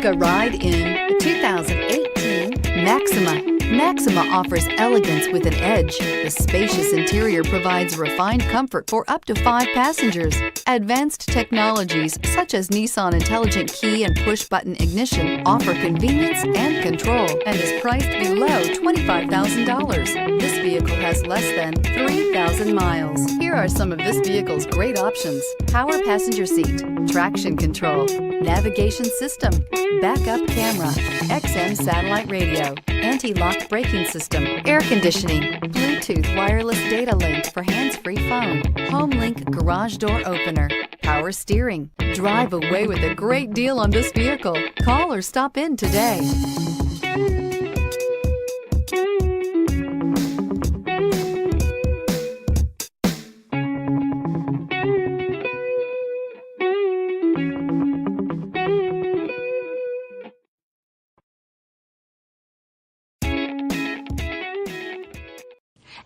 Take a ride in the 2018 Maxima. Maxima offers elegance with an edge. The spacious interior provides refined comfort for up to 5 passengers. Advanced technologies such as Nissan Intelligent Key and Push-Button Ignition offer convenience and control and is priced below $25,000. This vehicle has less than 3,000 miles. Here are some of this vehicle's great options: power passenger seat, traction control, navigation system, backup camera, XM satellite radio, anti-lock braking system, air conditioning, Bluetooth wireless data link for hands-free phone, home link garage door opener, power steering. Drive away with a great deal on this vehicle. Call or stop in today.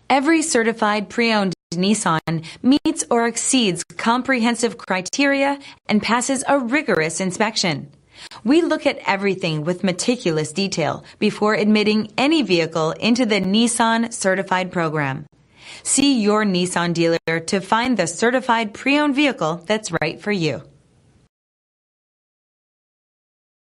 Every certified pre-owned Nissan meets or exceeds comprehensive criteria and passes a rigorous inspection. We look at everything with meticulous detail before admitting any vehicle into the Nissan Certified program. See your Nissan dealer to find the certified pre-owned vehicle that's right for you.